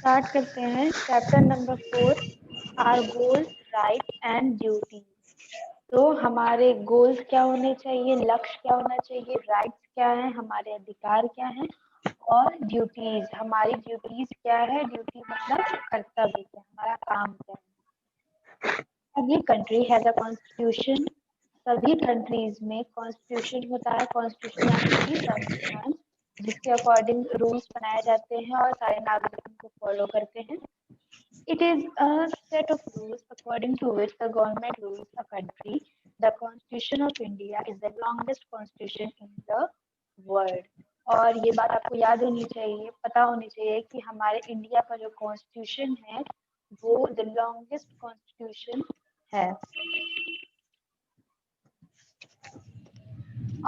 Start करते हैं। Chapter number 4, our goals, right and duty. तो हमारे गोल्स क्या होने चाहिए, लक्ष्य क्या होना चाहिए, राइट्स क्या है, हमारे अधिकार क्या है, और ड्यूटीज, हमारी ड्यूटीज क्या है। ड्यूटी मतलब कर्तव्य, क्या हमारा काम क्या है। अब ये कंट्री हैज अ कॉन्स्टिट्यूशन। सभी कंट्रीज में कॉन्स्टिट्यूशन होता है। कॉन्स्टिट्यूशन यानी कि संविधान, जिसके अकॉर्डिंग रूल्स बनाए जाते हैं और सारे नागरिक उनको फॉलो करते हैं। It is a set of rules according to which the government rules a country. The Constitution of India is the longest constitution in the world. और ये बात आपको याद होनी चाहिए, पता होनी चाहिए कि हमारे इंडिया का जो कॉन्स्टिट्यूशन है वो द लॉन्गेस्ट कॉन्स्टिट्यूशन है।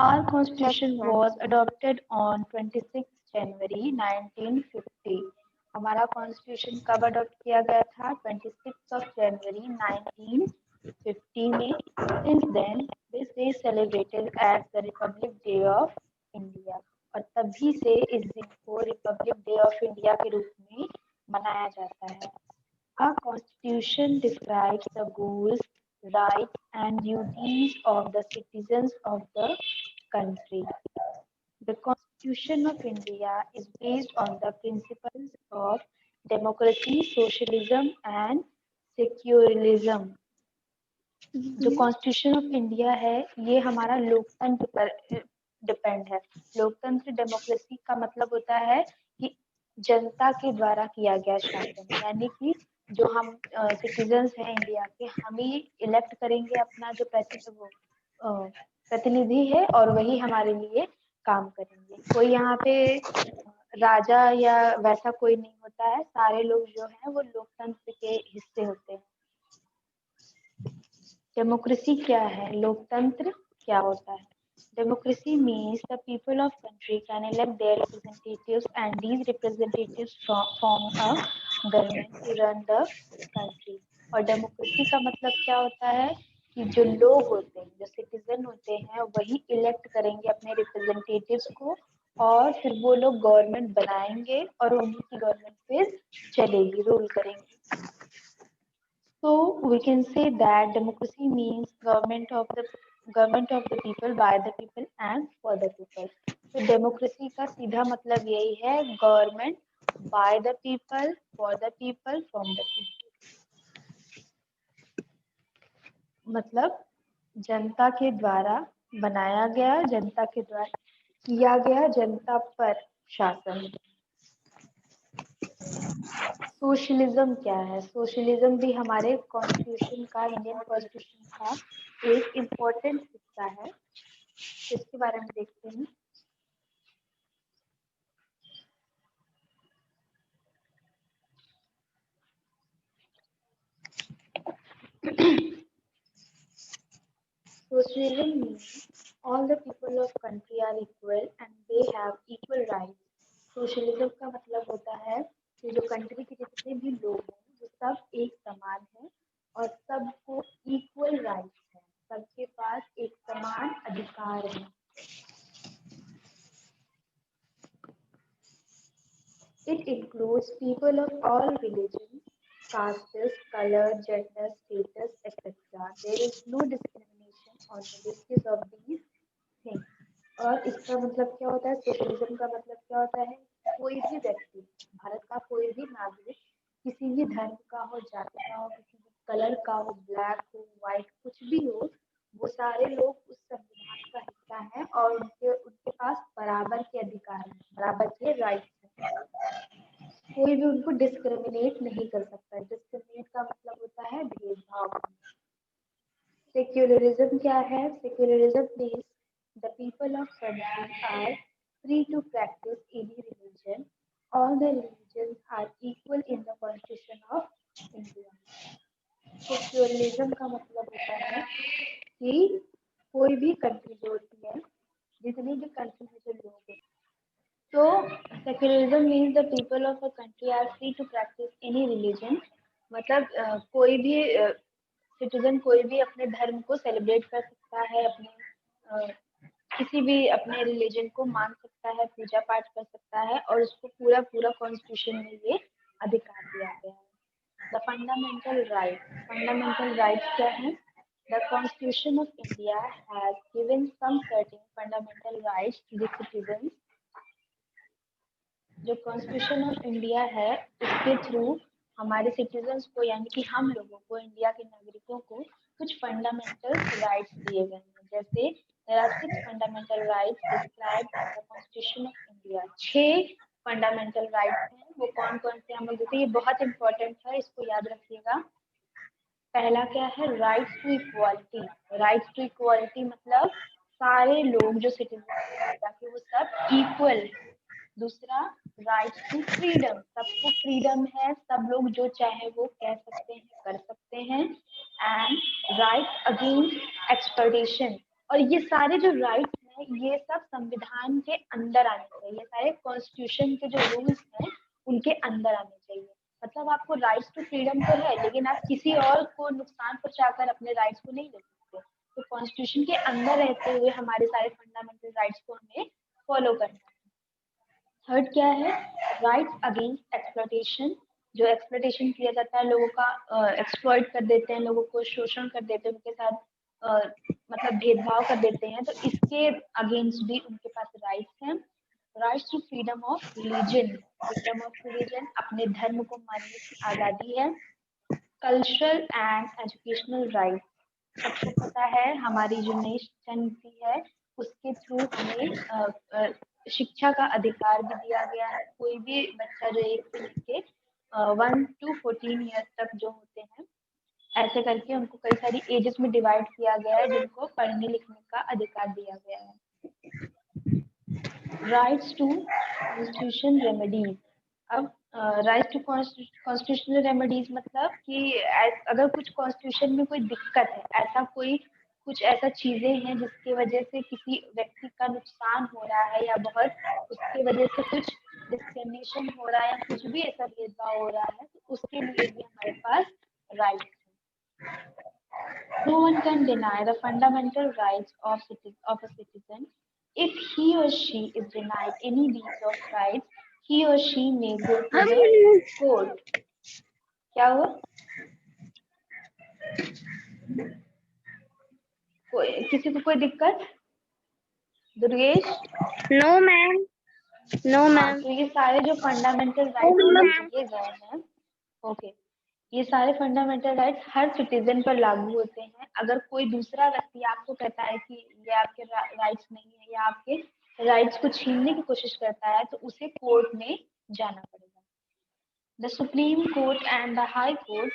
Our constitution was adopted on 26 January 1950. हमारा कॉन्स्टिट्यूशन कब अडॉप्ट किया गया था? 26 जनवरी 1950 में। Since then, this day is celebrated as the Republic Day of India. और तभी से इस दिन को रिपब्लिक डे ऑफ इंडिया के रूप में मनाया जाता है। Our constitution describes the goals, rights, and duties of the citizens of the country. The Constitution of India is based on the principles of democracy, socialism, and secularism. जो constitution of India है ये हमारा लोकतंत्र पर depend है। लोकतंत्र, democracy का मतलब होता है कि जनता के द्वारा किया गया शासन, यानी कि जो हम सिटीजन्स हैं इंडिया के, हम ही इलेक्ट करेंगे अपना जो प्रतिनिधि है और वही हमारे लिए काम करेंगे। कोई यहाँ पे राजा या वैसा कोई नहीं होता है, सारे लोग जो हैं वो लोकतंत्र के हिस्से होते हैं। डेमोक्रेसी क्या है, लोकतंत्र क्या होता है? Democracy means the people of country can elect their representatives and these representatives form a government to run the country. और डेमोक्रेसी का मतलब क्या होता है कि जो लोग होते हैं, जो सिटीजन होते हैं, वही इलेक्ट करेंगे अपने रिप्रेजेंटेटिव्स को और फिर वो लोग गवर्नमेंट बनाएंगे और उन्हीं की गवर्नमेंट फिर चलेगी, रूल करेंगी। So we can say that democracy means government of the people, by the people and for the people. तो डेमोक्रेसी का सीधा मतलब यही है, government by the people, for the people, from the people. मतलब जनता के द्वारा बनाया गया, जनता के द्वारा किया गया, जनता पर शासन। सोशलिज्म क्या है? सोशलिज्म भी हमारे कॉन्स्टिट्यूशन का, इंडियन कॉन्स्टिट्यूशन का एक इम्पोर्टेंट हिस्सा है। इसके बारे में देखते हैं। Socialism means all the people of country are equal and they have equal rights. Socialism का मतलब होता है कि जो कंट्री के जितने भी लोग हैं वो सब एक समान है और सबको इक्वल राइट्स है, सबके पास एक समान अधिकार है। It includes people of all religions, castes, color, gender, status, etc. There is no discrimination on the basis of these things. और इसका मतलब क्या होता है? सोशलिज्म का मतलब क्या होता है? कोई भी व्यक्ति, भारत का कोई भी नागरिक, किसी भी धर्म का हो, जाति का हो, किसी भी कलर का हो, ब्लैक हो, व्हाइट, कुछ भी हो, वो सारे लोग उस संविधान का हिस्सा हैं और उनके उनके पास बराबर के अधिकार हैं, बराबर के राइट्स हैं। कोई भी उनको डिस्क्रिमिनेट नहीं कर सकता। डिस्क्रिमिनेट का मतलब होता है भेदभाव। सेक्युलरिज्म क्या है? Secularism means the people of country are free to practise any religion, all the religions are equal in the constitution of India. Secularism का मतलब होता है कि कोई भी कंट्री जो होती है, जितनी भी कंट्री में जो लोग हैं, so secularism means the people of a country are free to practice any religion. मतलब कोई भी सिटीजन कोई भी अपने धर्म को सेलिब्रेट कर सकता है, अपने किसी भी अपने रिलीजन को मान सकता है, पूजा पाठ कर सकता है और उसको पूरा पूरा कॉन्स्टिट्यूशन में ये अधिकार दिया गया है। द फंडामेंटल राइट्स क्या है? The constitution of India has given some certain fundamental rights to the citizen. जो कॉन्स्टिट्यूशन ऑफ इंडिया है उसके थ्रू हमारे सिटीजन्स को यानी कि हम लोगों को, इंडिया के नागरिकों को कुछ फंडामेंटल राइट्स दिए गए हैं। जैसे there are 6 fundamental rights described in the constitution of India. 6 fundamental rights हैं। वो कौन कौन से हम लोग देखते हैं, ये बहुत इंपॉर्टेंट है, इसको याद रखिएगा। पहला क्या है? Rights to equality. Rights to equality मतलब सारे लोग जो सिटीजन हैं इंडिया के वो सब इक्वल है। दूसरा, राइट्स टू फ्रीडम, सबको फ्रीडम है, सब लोग जो चाहे वो कह सकते हैं, कर सकते हैं। And right against exploitation. और ये सारे जो राइट्स हैं ये सब संविधान के अंदर आने चाहिए, ये सारे कॉन्स्टिट्यूशन के जो रूल्स हैं उनके अंदर आने चाहिए। मतलब आपको राइट्स टू फ्रीडम तो है, लेकिन आप किसी और को नुकसान पहुंचाकर अपने राइट्स को नहीं ले सकते। तो कॉन्स्टिट्यूशन के अंदर रहते हुए हमारे सारे फंडामेंटल राइट्स को हमें फॉलो करना है। थर्ड क्या है? Rights against exploitation. जो एक्सप्लॉयटेशन किया जाता है, लोगों का एक्सप्लॉइट कर देते हैं, लोगों को शोषण कर देते हैं, उनके साथ मतलब भेदभाव कर देते हैं, तो इसके अगेंस्ट भी उनके पास राइट्स हैं। Rights to freedom of religion. Freedom of religion, अपने धर्म को मानने की आज़ादी है। Cultural and educational rights. सबको पता है हमारी जो नई शिक्षा नीति है उसके थ्रू हमें शिक्षा का अधिकार भी दिया गया है। कोई भी बच्चा जो 1 से लेके 1 to 14 ईयर्स तक जो होते हैं, ऐसे करके उनको कई सारी एजेस में डिवाइड किया गया है जिनको पढ़ने लिखने का अधिकार दिया गया है। Rights to constitution remedies. अब राइट टू कॉन्स्टिट्यूशनल रेमेडीज मतलब कि अगर कुछ कॉन्स्टिट्यूशन में कोई दिक्कत है, ऐसा कोई कुछ ऐसा चीजें हैं जिसकी वजह से किसी व्यक्ति का नुकसान हो रहा है या बहुत उसके वजह से कुछ डिस्क्रिमिनेशन हो रहा है या कुछ भी ऐसा भेदभाव हो रहा है, तो उसके लिए भी हमारे पास राइट्स है। No one can deny the fundamental rights of a citizen. If he or she is denied any these of rights, he or she may go to the court. क्या हुआ? किसी को कोई दिक्कत? Durgesh? No ma'am, no ma'am. तो ये सारे जो फंडामेंटल राइट्स दिए गए हैं, ओके, ये सारे फंडामेंटल राइट्स हर सिटीजन पर लागू होते हैं। अगर कोई दूसरा व्यक्ति आपको कहता है कि ये आपके राइट्स नहीं है या आपके राइट्स को छीनने की कोशिश करता है, तो उसे कोर्ट में जाना पड़ेगा। The supreme court and the high court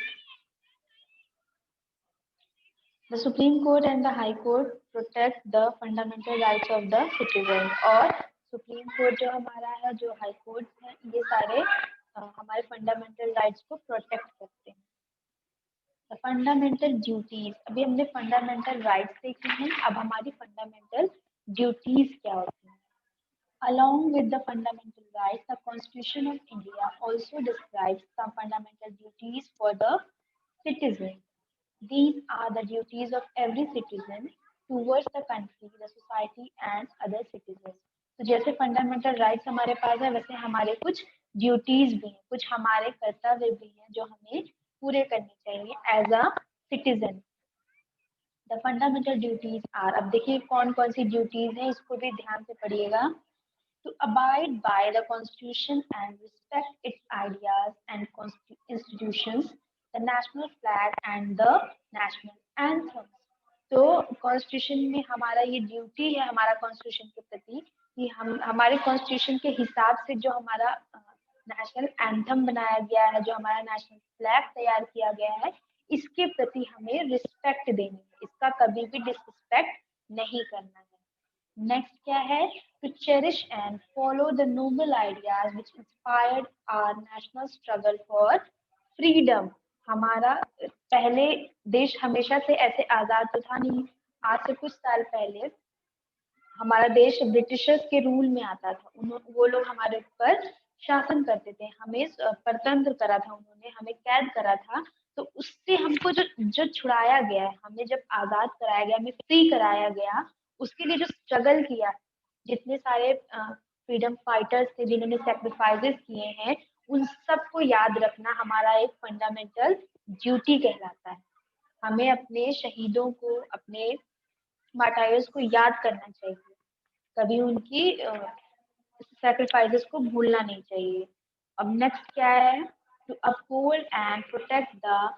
The Supreme Court and the High Court protect the fundamental rights of the citizen। और सुप्रीम कोर्ट जो हमारा है, जो हाई कोर्ट है, ये सारे हमारे फंडामेंटल राइट्स को प्रोटेक्ट करते हैं। फंडामेंटल ड्यूटीज, अभी हमने फंडामेंटल राइट्स देखी हैं, अब हमारी फंडामेंटल ड्यूटीज क्या होती हैं। Along with the fundamental rights, the Constitution of India also describes some fundamental duties for the citizen. These are the duties of every citizen towards the country, the society and other citizens. तो जैसे fundamental rights हमारे पास है, वैसे हमारे कुछ duties भी हैं, कुछ हमारे कर्तव्य भी हैं जो हमें पूरे करने चाहिए as a citizen. The fundamental duties are, अब देखिए कौन कौन सी ड्यूटीज हैं, इसको भी ध्यान से पढ़िएगा। To abide by the Constitution and respect its ideas and institutions, the national flag and the national anthem। तो कॉन्स्टिट्यूशन में हमारा ये ड्यूटी है हमारा कॉन्स्टिट्यूशन के प्रति कि हम हमारे कॉन्स्टिट्यूशन के हिसाब से जो हमारा नेशनल एंथम बनाया गया है, जो हमारा नेशनल फ्लैग तैयार किया गया है, इसके प्रति हमें रिस्पेक्ट देनी है, इसका कभी भी डिसरिस्पेक्ट नहीं करना है। नेक्स्ट क्या है? To cherish and follow the noble ideas which inspired our national struggle for freedom. हमारा पहले देश हमेशा से ऐसे आजाद तो था नहीं। आज से कुछ साल पहले हमारा देश ब्रिटिशर्स के रूल में आता था। वो लोग हमारे ऊपर शासन करते थे, हमें परतंत्र करा था, उन्होंने हमें कैद करा था। तो उससे हमको जो जो छुड़ाया गया है, हमें जब आजाद कराया गया, हमें फ्री कराया गया, उसके लिए जो स्ट्रगल किया, जितने सारे फ्रीडम फाइटर्स थे जिन्होंने सेक्रीफाइसेस किए हैं, उन सबको याद रखना हमारा एक फंडामेंटल ड्यूटी कहलाता है। हमें अपने शहीदों को, अपने मार्टायर्स को याद करना चाहिए, कभी उनकी सैक्रिफाइसेस को भूलना नहीं चाहिए। अब नेक्स्ट क्या है, to uphold and protect the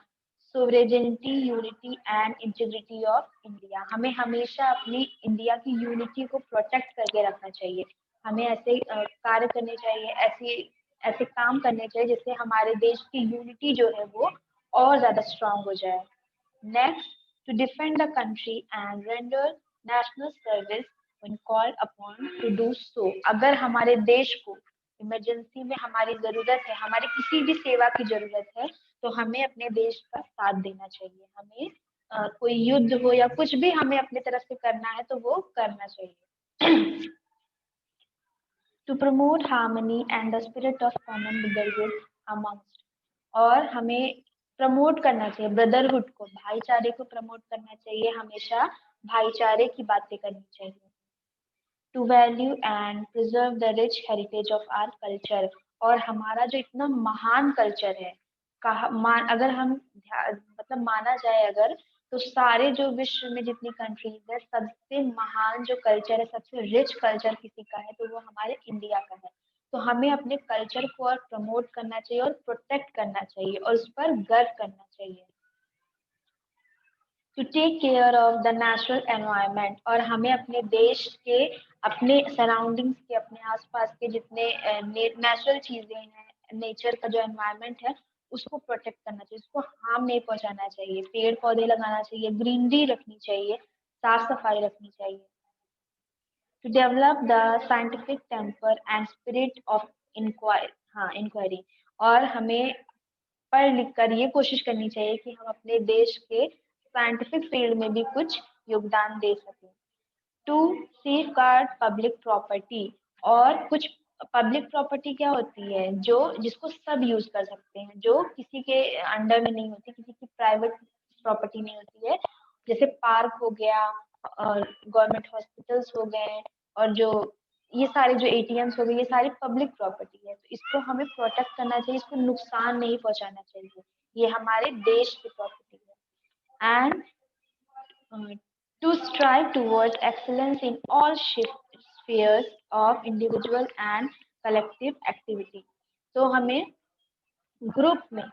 sovereignty, unity and integrity of India. हमें हमेशा अपनी इंडिया की यूनिटी को प्रोटेक्ट करके रखना चाहिए। हमें ऐसे कार्य करने चाहिए, ऐसे ऐसे काम करने चाहिए जिससे हमारे देश की यूनिटी जो है वो और ज्यादा स्ट्रांग हो जाए। Next, to defend the country and render national service when called upon to do so। अगर हमारे देश को इमरजेंसी में हमारी जरूरत है, हमारी किसी भी सेवा की जरूरत है, तो हमें अपने देश का साथ देना चाहिए। हमें कोई युद्ध हो या कुछ भी हमें अपनी तरफ से करना है तो वो करना चाहिए। To promote harmony and the spirit of common brotherhood amongst, और हमें प्रमोट करना चाहिए ब्रदरहुड को, भाईचारे को प्रमोट करना चाहिए, हमेशा भाईचारे की बातें करनी चाहिए। To value and preserve the rich heritage of our culture, और हमारा जो इतना महान कल्चर है, अगर हम मतलब माना जाए अगर, तो सारे जो विश्व में जितनी कंट्रीज है, सबसे महान जो कल्चर है, सबसे रिच कल्चर किसी का है तो वो हमारे इंडिया का है। तो हमें अपने कल्चर को और प्रमोट करना चाहिए और प्रोटेक्ट करना चाहिए और उस पर गर्व करना चाहिए। To take care of the natural environment, और हमें अपने देश के, अपने सराउंडिंग्स के, अपने आसपास के जितने नेचुरल चीजें हैं, नेचर का जो एनवायरनमेंट है उसको प्रोटेक्ट करना चाहिए, उसको हार्म नहीं पहुंचाना चाहिए, पेड़ पौधे लगाना चाहिए, ग्रीनरी रखनी चाहिए, साफ सफाई रखनी चाहिए। To develop the scientific temper and spirit of inquiry, और हमें पढ़ लिख कर ये कोशिश करनी चाहिए कि हम अपने देश के साइंटिफिक फील्ड में भी कुछ योगदान दे सकें। टू सेफगार्ड पब्लिक प्रॉपर्टी, और कुछ पब्लिक प्रॉपर्टी क्या होती है, जो जिसको सब यूज कर सकते हैं, जो किसी के अंडर में नहीं होती, किसी की प्राइवेट प्रॉपर्टी नहीं होती है, जैसे पार्क हो गया और गवर्नमेंट हॉस्पिटल्स हो गए, और जो ये सारे जो एटीएम्स हो गए, ये सारी पब्लिक प्रॉपर्टी है, तो इसको हमें प्रोटेक्ट करना चाहिए, इसको नुकसान नहीं पहुंचाना चाहिए, ये हमारे देश की प्रॉपर्टी है। And to strive towards excellence in all spheres of individual and collective activity। तो हमें ग्रुप में,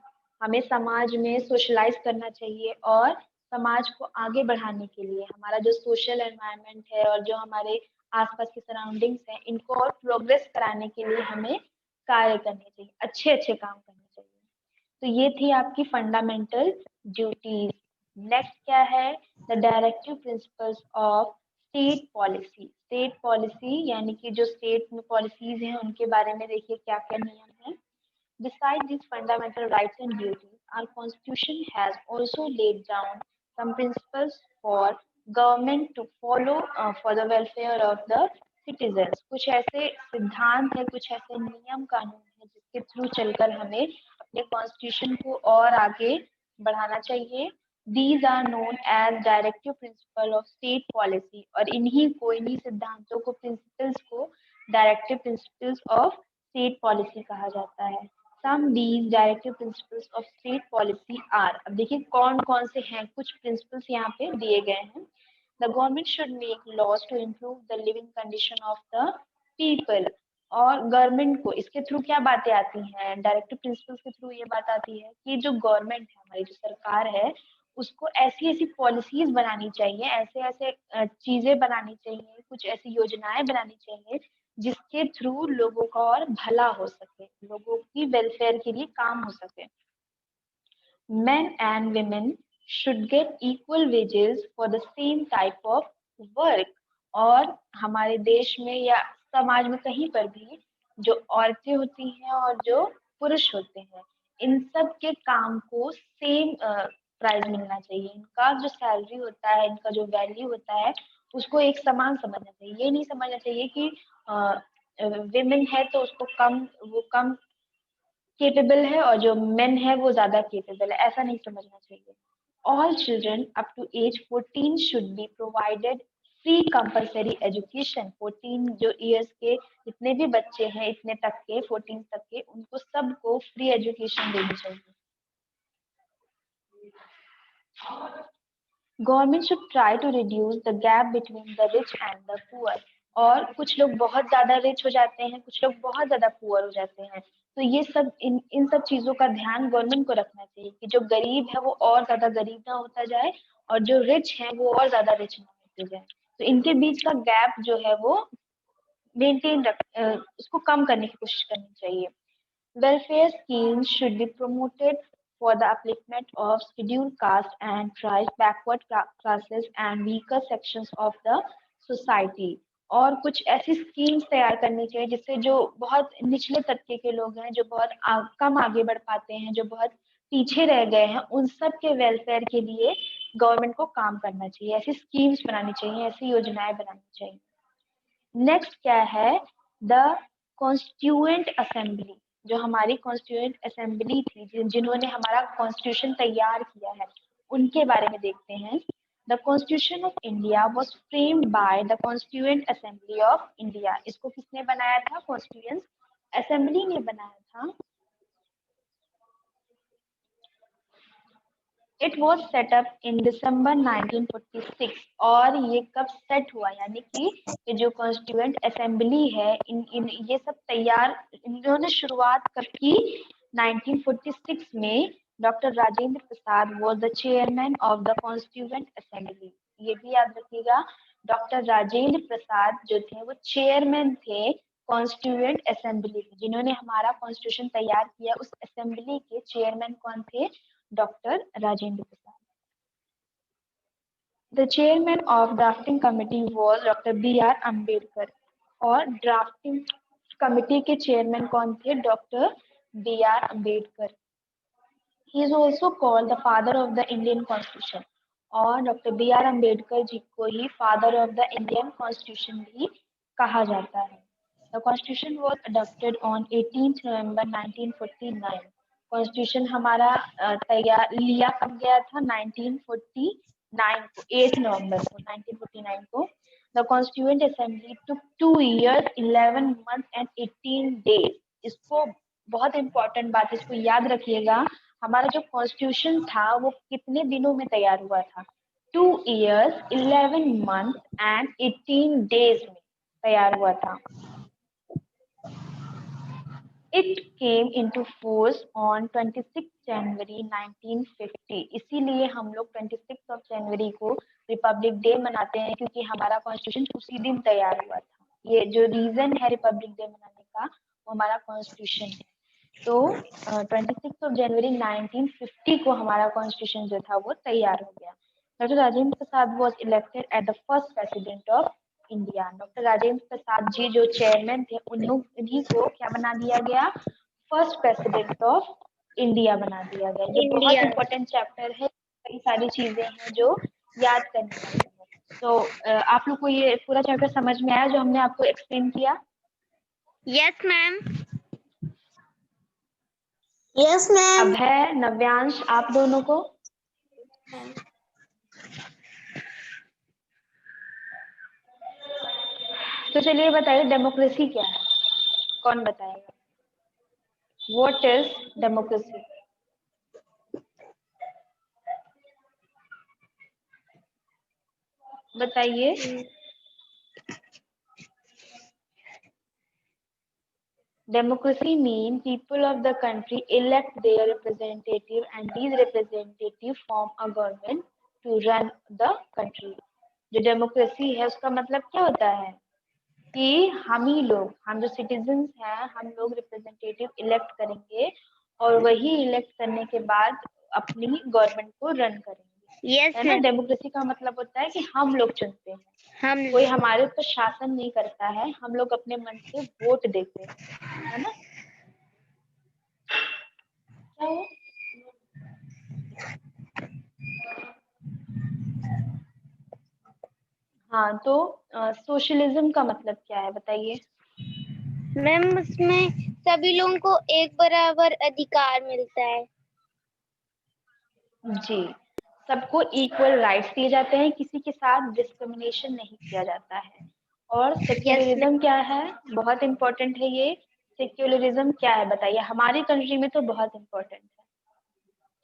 हमें समाज में सोशलाइज करना चाहिए और समाज को आगे बढ़ाने के लिए, हमारा जो सोशल एनवायरनमेंट है और जो हमारे आसपास की सराउंडिंग्स हैं, इनको और प्रोग्रेस कराने के लिए हमें कार्य करने चाहिए, अच्छे अच्छे काम करने चाहिए। तो ये थी आपकी फंडामेंटल ड्यूटीज। नेक्स्ट क्या है, the directive principles of state policy. State policy यानी कि जो स्टेट में पॉलिसीज हैं उनके बारे में देखिए क्या क्या नियम है। Besides these fundamental rights and duties, our constitution has also laid down some principles for government to follow for the welfare of the citizens। कुछ ऐसे सिद्धांत है, कुछ ऐसे नियम कानून है जिसके थ्रू चलकर हमें अपने कॉन्स्टिट्यूशन को और आगे बढ़ाना चाहिए। These are known as directive principle of state policy, और इन्हीं सिद्धांतों को, प्रिंसिपल्स को directive principles of state policy कहा जाता है। Some these directive principles of state policy are, अब देखिए कौन कौन से हैं, कुछ प्रिंसिपल्स यहाँ पे दिए गए हैं। The government should make laws to improve the living condition of the people, और गवर्नमेंट को इसके थ्रू क्या बातें आती हैं, डायरेक्टिव प्रिंसिपल्स के थ्रू ये बात आती है कि जो गवर्नमेंट है, हमारी जो सरकार है, उसको ऐसी ऐसी पॉलिसीज बनानी चाहिए, ऐसे ऐसे चीजें बनानी चाहिए, कुछ ऐसी योजनाएं बनानी चाहिए जिसके थ्रू लोगों का और भला हो सके, लोगों की वेलफेयर के लिए काम हो सके। Men and women should get equal wages for the same type of work, और हमारे देश में या समाज में कहीं पर भी जो औरतें होती हैं और जो पुरुष होते हैं, इन सब के काम को सेम प्राइस मिलना चाहिए, इनका जो सैलरी होता है, इनका जो वैल्यू होता है, उसको एक समान समझना चाहिए। ये नहीं समझना चाहिए कि विमेन है तो उसको कम, वो कम केपेबल है और जो मेन है वो ज्यादा केपेबल है, ऐसा नहीं समझना चाहिए। All children up to age 14 should be provided free compulsory education. 14 जो ईयर्स के जितने भी बच्चे हैं, इतने तक के 14 तक के, उनको सबको फ्री एजुकेशन देनी चाहिए। Government should try to reduce the gap between the rich and the poor. और कुछ लोग बहुत ज्यादा रिच हो जाते हैं, कुछ लोग बहुत ज्यादा पुअर हो जाते हैं, तो ये सब इन सब चीजों का ध्यान गवर्नमेंट को रखना चाहिए कि जो गरीब है वो और ज्यादा गरीब ना होता जाए, और जो रिच है वो और ज्यादा रिच ना होते जाए। तो इनके बीच का गैप जो है वो उसको कम करने की कोशिश करनी चाहिए। Welfare schemes should be promoted for the upliftment of scheduled caste and tribes, backward classes and weaker sections of the society। और कुछ ऐसी स्कीम्स तैयार करनी चाहिए जिससे जो बहुत निचले तबके के लोग हैं, जो बहुत कम आगे बढ़ पाते हैं, जो बहुत पीछे रह गए हैं, उन सब के वेलफेयर के लिए गवर्नमेंट को काम करना चाहिए। ऐसी स्कीम्स बनानी चाहिए, ऐसी योजनाएं बनानी चाहिए। नेक्स्ट क्या है, द कॉन्स्टिट्यूएंट असेंबली। जो हमारी कॉन्स्टिट्यूएंट असेंबली थी, जिन्होंने हमारा कॉन्स्टिट्यूशन तैयार किया है, उनके बारे में देखते हैं। The constitution of India was framed by the constituent assembly of India. इसको किसने बनाया था? कॉन्स्टिट्यूएंट असेंबली ने बनाया था। It was set up in December 1946। और ये कब सेट हुआ, यानी कि ये जो कॉन्स्टिट्यूएंट असेंबली है, इन ये सब तैयार इन्होंने शुरुआत कब की? 1946 में। Doctor Rajendra Prasad was the chairman of the constituent assembly. ये भी याद रखिएगा, डॉक्टर राजेंद्र प्रसाद जो थे वो चेयरमैन थे कॉन्स्टिट्यूएंट असेंबली के। जिन्होंने हमारा कॉन्स्टिट्यूशन तैयार किया, उस असेंबली के चेयरमैन कौन थे? Doctor Rajendra Prasad. The chairman of drafting committee was doctor B.R. Ambedkar. और ड्राफ्टिंग कमिटी के चेयरमैन कौन थे? Doctor B.R. Ambedkar. He is also called the father of the Indian constitution. और डॉक्टर B.R. अम्बेडकर जी को ही father of the Indian constitution भी कहा जाता है। The constitution was adopted on 18 November 1949। Constitution हमारा तैयार लिया कब गया था? 1949 को, 8 नवंबर को, 1949 को। The constituent assembly took 2 years 11 months and 18 days। इसको बहुत इंपॉर्टेंट बात, इसको याद रखिएगा। हमारा जो कॉन्स्टिट्यूशन था वो कितने दिनों में तैयार हुआ था? 2 years 11 months and 18 days में तैयार हुआ था। It came into force on 26 जनवरी 1950। इसीलिए हम लोग 26 जनवरी को रिपब्लिक डे मनाते हैं, क्योंकि हमारा कॉन्स्टिट्यूशन उसी दिन तैयार हुआ था। ये जो रीजन है रिपब्लिक डे मनाने का, वो हमारा कॉन्स्टिट्यूशन है। तो 26 जनवरी 1950 को हमारा कॉन्स्टिट्यूशन जो था वो तैयार हो गया। Doctor Rajendra Prasad was elected at the first president of India. Doctor Rajendra Prasad ji जो चेयरमैन थे, उन्हीं को क्या बना दिया गया? फर्स्ट प्रेसिडेंट ऑफ इंडिया बना दिया गया। ये बहुत इंडिया। इंपॉर्टेंट चैप्टर है, कई सारी चीजें हैं जो याद करने वाली है। तो आप लोग को ये पूरा चैप्टर समझ में आया जो हमने आपको एक्सप्लेन किया? Yes ma'am. Yes ma'am. अब है नव्यांश आप दोनों को। तो चलिए बताइए, डेमोक्रेसी क्या है? कौन बताएगा? What is democracy? बताइए। Democracy means people of the country elect their representative and these representative form a government to run the country। जो डेमोक्रेसी है उसका मतलब क्या होता है कि हम ही लोग, हम जो सिटीजन्स हैं, हम लोग रिप्रेजेंटेटिव इलेक्ट करेंगे और वही इलेक्ट करने के बाद अपनी गवर्नमेंट को रन करेंगे। यस है ना? मैम। डेमोक्रेसी का मतलब होता है कि हम लोग चुनते हैं, हम कोई हमारे ऊपर शासन नहीं करता है, हम लोग अपने मन से वोट देते हैं। है ना? क्या है? हाँ, तो सोशलिज्म का मतलब क्या है बताइए? मैम उसमें सभी लोगों को एक बराबर अधिकार मिलता है। जी, सबको इक्वल राइट्स दिए जाते हैं, किसी के साथ डिस्क्रिमिनेशन नहीं किया जाता है। और सेक्युलरिज्म क्या है, बहुत इंपॉर्टेंट है ये। सेक्युलरिज्म क्या है बताइए, हमारी कंट्री में तो बहुत इंपॉर्टेंट है,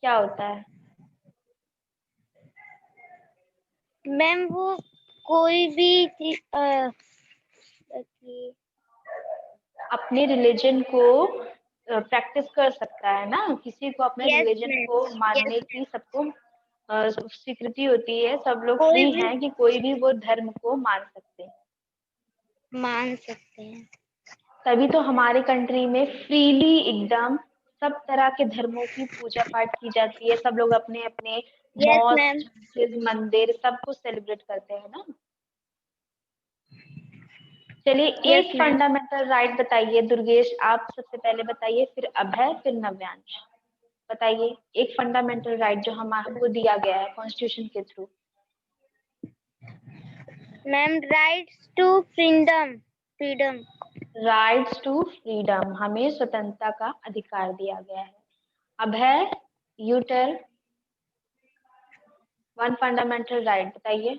क्या होता है? मैम वो कोई भी अपने रिलीजन को प्रैक्टिस कर सकता है ना, किसी को अपने यस रिलीजन मैम, को मानने यस की सबको स्वीकृति होती है, सब लोग कोई फ्री भी हैं कि कोई भी वो धर्म को मान सकते हैं। मान सकते हैं। तभी तो हमारे कंट्री में फ्रीली एकदम सब तरह के धर्मों की पूजा पाठ की जाती है, सब लोग अपने अपने यस मॉस्क, मैम, चर्चेज, मंदिर सब कुछ सेलिब्रेट करते हैं ना। चलिए यस एक मैम। फंडामेंटल राइट बताइए, दुर्गेश आप सबसे पहले बताइए, फिर अभय, फिर नव्यांश। बताइए एक फंडामेंटल राइट जो हमको दिया गया है कॉन्स्टिट्यूशन के थ्रू। Ma'am rights to freedom, freedom. Rights to freedom, हमें स्वतंत्रता का अधिकार दिया गया है। Abhay, you tell one fundamental right बताइए।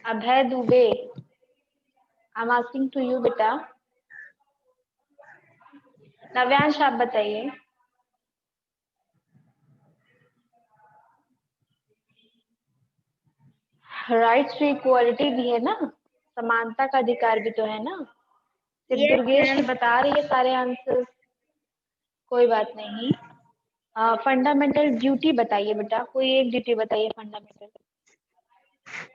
Abhay Dubey, I am asking to you बेटा। नव्यांश आप बताइए। राइट्स टू इक्वालिटी भी है ना, समानता का अधिकार भी तो है ना। सिर्फ यस दुर्गेश ही मैम, बता रही है सारे आंसर, कोई बात नहीं। फंडामेंटल ड्यूटी बताइए बेटा, कोई एक ड्यूटी बताइए फंडामेंटल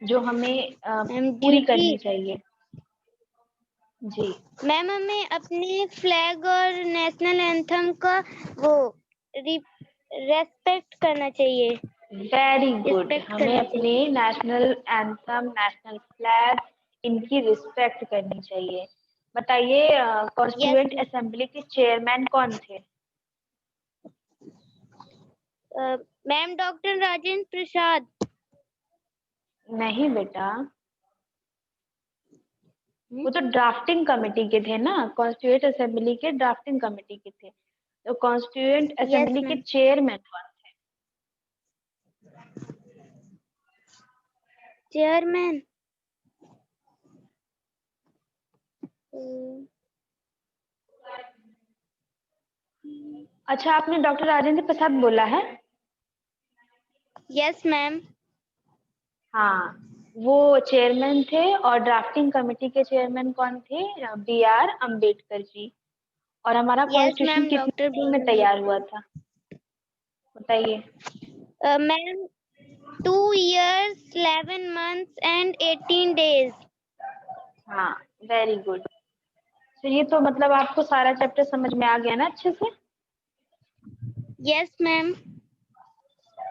जो हमें मैम पूरी ड्यूटी। करनी चाहिए। जी मैम हमें अपने फ्लैग और नेशनल एंथम का वो रेस्पेक्ट करना चाहिए। वेरी गुड, रिस्पेक्ट हमें करना अपने चाहिए। नेशनल एंथम, नेशनल फ्लैग, इनकी रिस्पेक्ट करनी चाहिए। बताइए यस कॉन्स्टिट्यूएंट असेंबली के चेयरमैन कौन थे? मैम डॉक्टर राजेंद्र प्रसाद। नहीं बेटा, वो तो ड्राफ्टिंग कमेटी के थे ना, कॉन्स्टिट्यूएंट असेंबली के ड्राफ्टिंग कमेटी के थे। तो कॉन्स्टिट्यूएंट यस असेंबली के मैम, चेयरमैन कौन थे? चेयरमैन अच्छा आपने डॉक्टर राजेंद्र प्रसाद बोला है। यस मैम, हाँ, वो चेयरमैन थे। और ड्राफ्टिंग कमेटी के चेयरमैन कौन थे? B are Ambedkar ji. और हमारा यस कॉन्स्टिट्यूशन मैम कितने डॉक्टर बी दिन में आर तैयार हुआ था बताइए? Ma'am 2 years 11 months and 18 days। हाँ, वेरी गुड। तो ये तो मतलब आपको सारा चैप्टर समझ में आ गया ना अच्छे से? यस मैम,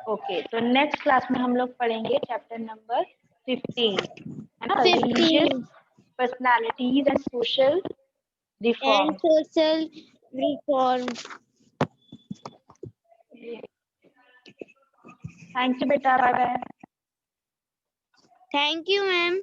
ओके, तो नेक्स्ट क्लास में हम लोग पढ़ेंगे चैप्टर नंबर 15, है ना, 15 religious personalities and social and reforms. social reform। Thank you बेटा, bye bye. Thank you ma'am.